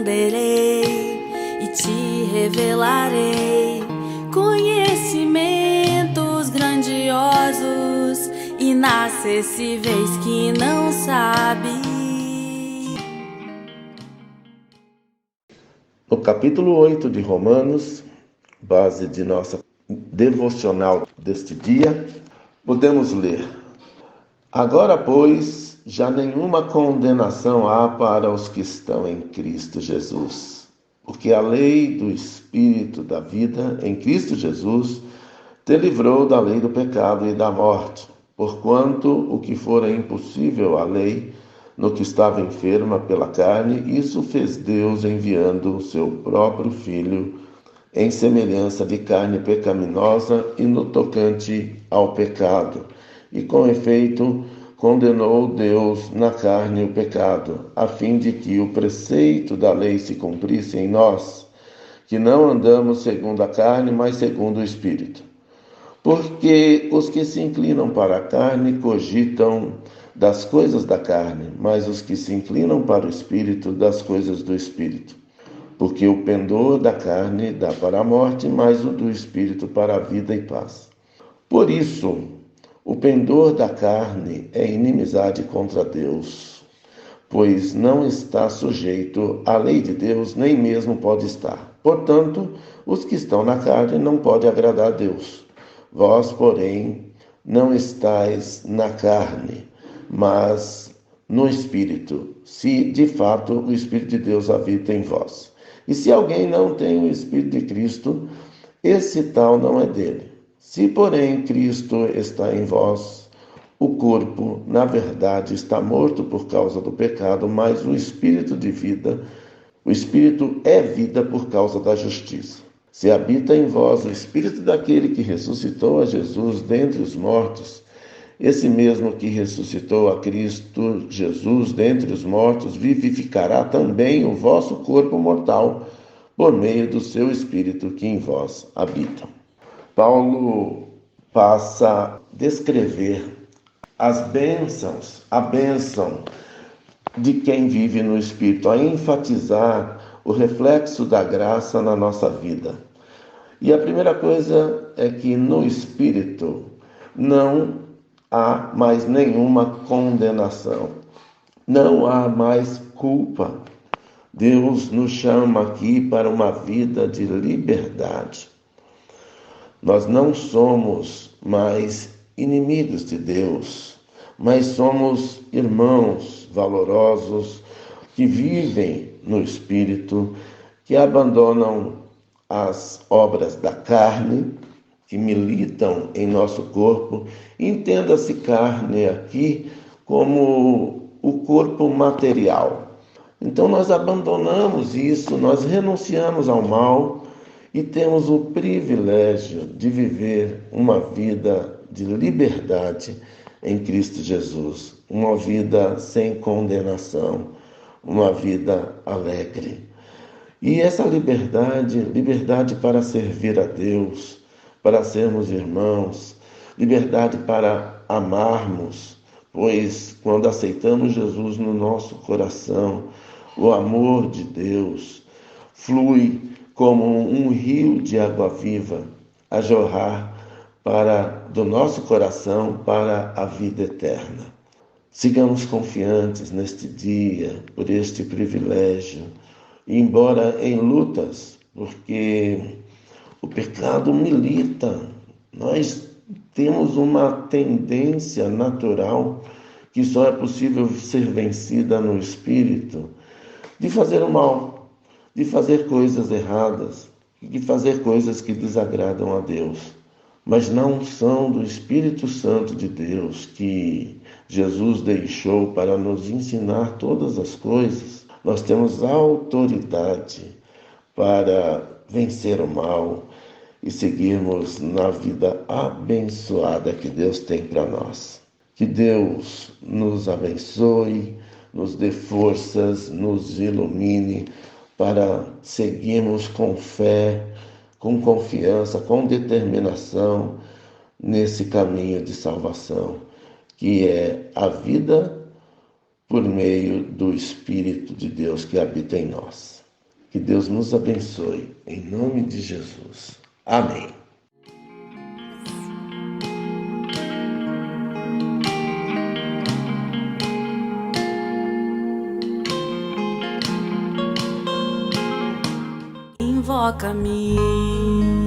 esconderei e te revelarei conhecimentos grandiosos, inacessíveis que não sabe. No capítulo 8 de Romanos, base de nossa devocional deste dia, podemos ler: Agora, pois, já nenhuma condenação há para os que estão em Cristo Jesus, porque a lei do Espírito da vida em Cristo Jesus te livrou da lei do pecado e da morte, porquanto o que fora impossível à lei, no que estava enferma pela carne, isso fez Deus enviando o seu próprio Filho em semelhança de carne pecaminosa e no tocante ao pecado. E com efeito, condenou Deus na carne o pecado, a fim de que o preceito da lei se cumprisse em nós, que não andamos segundo a carne, mas segundo o Espírito. Porque os que se inclinam para a carne cogitam das coisas da carne, mas os que se inclinam para o Espírito, das coisas do Espírito. Porque o pendor da carne dá para a morte, mas o do Espírito para a vida e paz. Por isso, o pendor da carne é inimizade contra Deus, pois não está sujeito à lei de Deus, nem mesmo pode estar. Portanto, os que estão na carne não podem agradar a Deus. Vós, porém, não estáis na carne, mas no Espírito, se de fato o Espírito de Deus habita em vós. E se alguém não tem o Espírito de Cristo, esse tal não é dele. Se, porém, Cristo está em vós, o corpo, na verdade, está morto por causa do pecado, mas o Espírito é vida por causa da justiça. Se habita em vós o Espírito daquele que ressuscitou a Jesus dentre os mortos, esse mesmo que ressuscitou a Cristo Jesus dentre os mortos, vivificará também o vosso corpo mortal, por meio do seu Espírito que em vós habita. Paulo passa a descrever as bênçãos, a bênção de quem vive no Espírito, a enfatizar o reflexo da graça na nossa vida. E a primeira coisa é que no Espírito não há mais nenhuma condenação, não há mais culpa. Deus nos chama aqui para uma vida de liberdade. Nós não somos mais inimigos de Deus, mas somos irmãos valorosos que vivem no Espírito, que abandonam as obras da carne, que militam em nosso corpo. Entenda-se carne aqui como o corpo material. Então nós abandonamos isso, nós renunciamos ao mal e temos o privilégio de viver uma vida de liberdade em Cristo Jesus, uma vida sem condenação, uma vida alegre. E essa liberdade para servir a Deus, para sermos irmãos, liberdade para amarmos, pois quando aceitamos Jesus no nosso coração, o amor de Deus flui como um rio de água viva a jorrar do nosso coração para a vida eterna. Sigamos confiantes neste dia, por este privilégio, embora em lutas, porque o pecado milita. Nós temos uma tendência natural que só é possível ser vencida no Espírito, de fazer o mal, de fazer coisas erradas, de fazer coisas que desagradam a Deus. Mas na unção do Espírito Santo de Deus, que Jesus deixou para nos ensinar todas as coisas, nós temos autoridade para vencer o mal e seguirmos na vida abençoada que Deus tem para nós. Que Deus nos abençoe, nos dê forças, nos ilumine para seguirmos com fé, com confiança, com determinação nesse caminho de salvação, que é a vida por meio do Espírito de Deus que habita em nós. Que Deus nos abençoe, em nome de Jesus. Amém. Invoca-me.